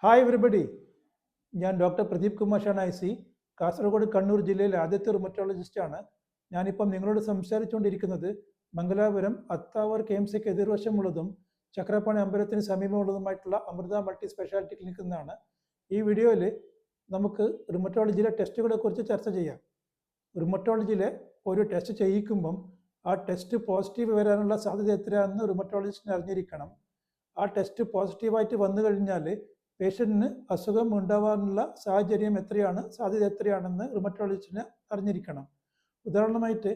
Hi everybody, ഞാൻ doctor Pradeep Kumar ഷാനായിസി, Kasaragod Kannur ജില്ലയിലെ ആദ്യത്തെ റുമറ്റോളജിസ്റ്റാണ്. ഞാനിപ്പം നിങ്ങളോട് സംസാരിച്ചുകൊണ്ടിരിക്കുന്നത് മംഗലാപുരം അത്താവർ KMCക്ക് എതിർവശമുള്ളതും ചക്രപാണി അമ്പലത്തിന് സമീപമുള്ളതുമായിട്ടുള്ള അമൃത മൾട്ടി സ്പെഷ്യാലിറ്റി ക്ലിനിക്കിൽ നിന്നാണ്. ഈ വീഡിയോയിൽ നമുക്ക് റുമറ്റോളജിയിലെ ടെസ്റ്റുകളെ കുറിച്ച് ചർച്ച ചെയ്യാം. റുമറ്റോളജിയിലെ ഒരു ടെസ്റ്റ് ചെയ്യിക്കുമ്പം ആ ടെസ്റ്റ് പോസിറ്റീവ് വരാനുള്ള സാധ്യത എത്രയാണെന്ന് റുമറ്റോളജിസ്റ്റിന് അറിഞ്ഞിരിക്കണം. ആ ടെസ്റ്റ് പോസിറ്റീവായിട്ട് വന്നു കഴിഞ്ഞാൽ പേഷ്യൻറ്റിന് അസുഖം ഉണ്ടാവാനുള്ള സാഹചര്യം എത്രയാണ്, സാധ്യത എത്രയാണെന്ന് റുമറ്റോളജിസ്റ്റിന് അറിഞ്ഞിരിക്കണം. ഉദാഹരണമായിട്ട്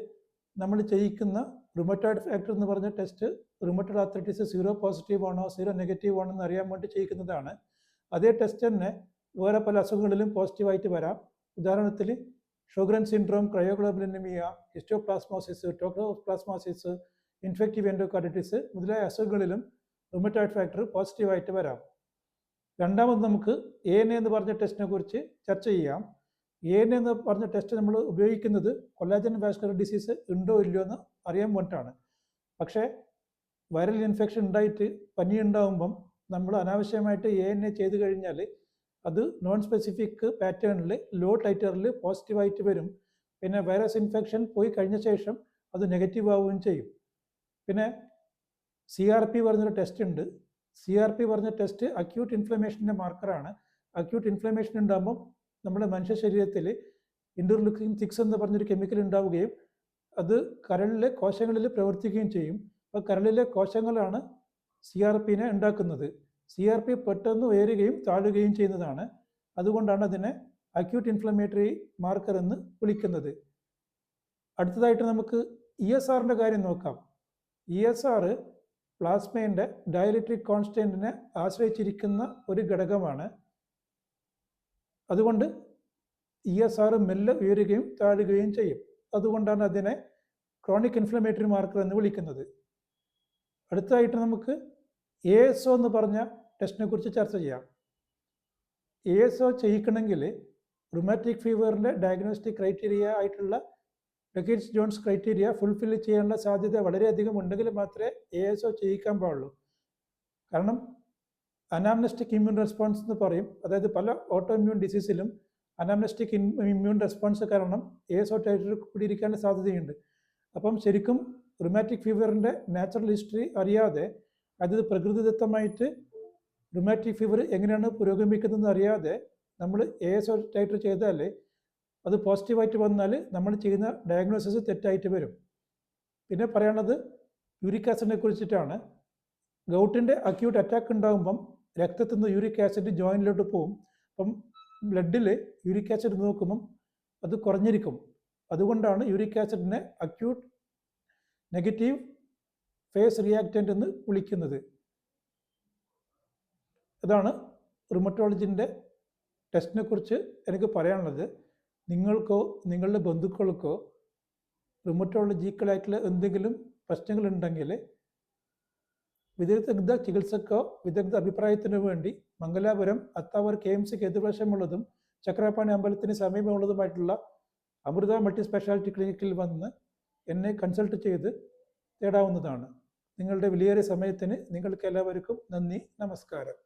നമ്മൾ ചെയ്യിക്കുന്ന റുമറ്റോയിഡ് ഫാക്ടർ എന്ന് പറഞ്ഞ ടെസ്റ്റ് റുമറ്റോയിഡ് ആർത്രൈറ്റിസ് 0 പോസിറ്റീവ് ആണോ 0 നെഗറ്റീവ് ആണോ എന്ന് അറിയാൻ വേണ്ടി ചെയ്യിക്കുന്നതാണ്. അതേ ടെസ്റ്റ് തന്നെ വേറെ പല അസുഖങ്ങളിലും പോസിറ്റീവായിട്ട് വരാം. ഉദാഹരണത്തിൽ Sjogren syndrome, cryoglobulinemia, histoplasmosis, toxoplasmosis, infective endocarditis മുതലായ അസുഖങ്ങളിലും റുമറ്റോയിഡ് ഫാക്ടർ പോസിറ്റീവായിട്ട് വരാം. രണ്ടാമത് നമുക്ക് ANA എന്ന് പറഞ്ഞ ടെസ്റ്റിനെ കുറിച്ച് ചർച്ച ചെയ്യാം. ANA എന്ന് പറഞ്ഞ ടെസ്റ്റ് നമ്മൾ ഉപയോഗിക്കുന്നത് കൊളാജൻ വാസ്കുലർ ഡിസീസ് ഉണ്ടോ ഇല്ലയോ എന്ന് അറിയാൻ വേണ്ടിയിട്ടാണ്. പക്ഷേ വൈറൽ ഇൻഫെക്ഷൻ ഉണ്ടായിട്ട് പനി ഉണ്ടാകുമ്പം നമ്മൾ അനാവശ്യമായിട്ട് ANA ചെയ്തു കഴിഞ്ഞാൽ അത് നോൺ സ്പെസിഫിക് പാറ്റേണിൽ ലോ ടൈറ്ററിൽ പോസിറ്റീവായിട്ട് വരും. പിന്നെ വൈറസ് ഇൻഫെക്ഷൻ പോയി കഴിഞ്ഞ ശേഷം അത് നെഗറ്റീവ് ആവുകയും ചെയ്യും. പിന്നെ CRP പറഞ്ഞൊരു ടെസ്റ്റ് ഉണ്ട്. CRP പറഞ്ഞ ടെസ്റ്റ് അക്യൂട്ട് ഇൻഫ്ലമേഷൻ്റെ മാർക്കറാണ്. അക്യൂട്ട് ഇൻഫ്ലമേഷൻ ഉണ്ടാകുമ്പോൾ നമ്മുടെ മനുഷ്യ ശരീരത്തിൽ ഇൻ്റർലൂക്കിൻ 6 എന്ന് പറഞ്ഞൊരു കെമിക്കൽ ഉണ്ടാവുകയും അത് കരളിലെ കോശങ്ങളിൽ പ്രവർത്തിക്കുകയും ചെയ്യും. അപ്പോൾ കരളിലെ കോശങ്ങളാണ് CRPനെ ഉണ്ടാക്കുന്നത്. CRP പെട്ടെന്ന് ഉയരുകയും താഴുകയും ചെയ്യുന്നതാണ്. അതുകൊണ്ടാണ് അതിനെ അക്യൂട്ട് ഇൻഫ്ലമേറ്ററി മാർക്കർ എന്ന് വിളിക്കുന്നത്. അടുത്തതായിട്ട് നമുക്ക് ESRൻ്റെ കാര്യം നോക്കാം. ESR പ്ലാസ്മയുടെ ഡയലക്ട്രിക് കോൺസ്റ്റൻറ്റിനെ ആശ്രയിച്ചിരിക്കുന്ന ഒരു ഘടകമാണ്. അതുകൊണ്ട് ESR മെല്ലെ ഉയരുകയും താഴുകയും ചെയ്യും. അതുകൊണ്ടാണ് അതിനെ ക്രോണിക് ഇൻഫ്ലമേറ്ററി മാർക്കർ എന്ന് വിളിക്കുന്നത്. അടുത്തതായിട്ട് നമുക്ക് ASO എന്ന് പറഞ്ഞ ടെസ്റ്റിനെ കുറിച്ച് ചർച്ച ചെയ്യാം. ASO ചെയ്യിക്കണമെങ്കിൽ റുമാറ്റിക് ഫീവറിൻ്റെ ഡയഗ്നോസ്റ്റിക് ക്രൈറ്റീരിയ ആയിട്ടുള്ള ബെക്കിറ്റ്സ് ജോൺസ് ക്രൈറ്റീരിയ ഫുൾഫിൽ ചെയ്യാനുള്ള സാധ്യത വളരെയധികം ഉണ്ടെങ്കിൽ മാത്രമേ ASO ചെയ്യിക്കാൻ പാടുള്ളൂ. കാരണം അനാംനെസ്റ്റിക് ഇമ്മ്യൂൺ റെസ്പോൺസ് എന്ന് പറയും. അതായത് പല ഓട്ടോ ഇമ്മ്യൂൺ ഡിസീസിലും അനാംനെസ്റ്റിക് ഇമ്മ്യൂൺ റെസ്പോൺസ് കാരണം ASO ടൈറ്റർ കൂടിയിരിക്കാനുള്ള സാധ്യതയുണ്ട്. അപ്പം ശരിക്കും റുമാറ്റിക് ഫീവറിൻ്റെ നാച്ചുറൽ ഹിസ്റ്ററി അറിയാതെ, അതായത് പ്രകൃതിദത്തമായിട്ട് റുമാറ്റിക് ഫീവർ എങ്ങനെയാണ് പുരോഗമിക്കുന്നതെന്ന് അറിയാതെ നമ്മൾ ASO ടൈറ്റർ ചെയ്താൽ അത് പോസിറ്റീവായിട്ട് വന്നാൽ നമ്മൾ ചെയ്യുന്ന ഡയഗ്നോസിസ് തെറ്റായിട്ട് വരും. പിന്നെ പറയാനുള്ളത് യൂറിക് ആസിഡിനെ കുറിച്ചിട്ടാണ്. ഗൗട്ടിൻ്റെ അക്യൂട്ട് അറ്റാക്ക് ഉണ്ടാകുമ്പം രക്തത്തിൽ നിന്ന് യൂറിക് ആസിഡ് ജോയിൻറ്റിലോട്ട് പോകും. അപ്പം ബ്ലഡിൽ യൂറിക് ആസിഡ് നോക്കുമ്പം അത് കുറഞ്ഞിരിക്കും. അതുകൊണ്ടാണ് യൂറിക് ആസിഡിനെ അക്യൂട്ട് നെഗറ്റീവ് ഫേസ് റിയാക്റ്റൻ്റ് എന്ന് വിളിക്കുന്നത്. അതാണ് റുമറ്റോളജിൻ്റെ ടെസ്റ്റിനെ കുറിച്ച് എനിക്ക് പറയാനുള്ളത്. നിങ്ങൾക്കോ നിങ്ങളുടെ ബന്ധുക്കൾക്കോ റുമറ്റോളജിക്കലായിട്ടുള്ള എന്തെങ്കിലും പ്രശ്നങ്ങളുണ്ടെങ്കിൽ വിദഗ്ധ ചികിത്സക്കോ വിദഗ്ധ അഭിപ്രായത്തിനു വേണ്ടി മംഗലാപുരം അത്താവർ KMCക്ക് എതിർവശമുള്ളതും ചക്രപാണി അമ്പലത്തിന് സമീപമുള്ളതുമായിട്ടുള്ള അമൃത മൾട്ടി സ്പെഷ്യാലിറ്റി ക്ലിനിക്കിൽ വന്ന് എന്നെ കൺസൾട്ട് ചെയ്ത് തേടാവുന്നതാണ്. നിങ്ങളുടെ വിലയേറിയ സമയത്തിന് നിങ്ങൾക്ക് എല്ലാവർക്കും നന്ദി, നമസ്കാരം.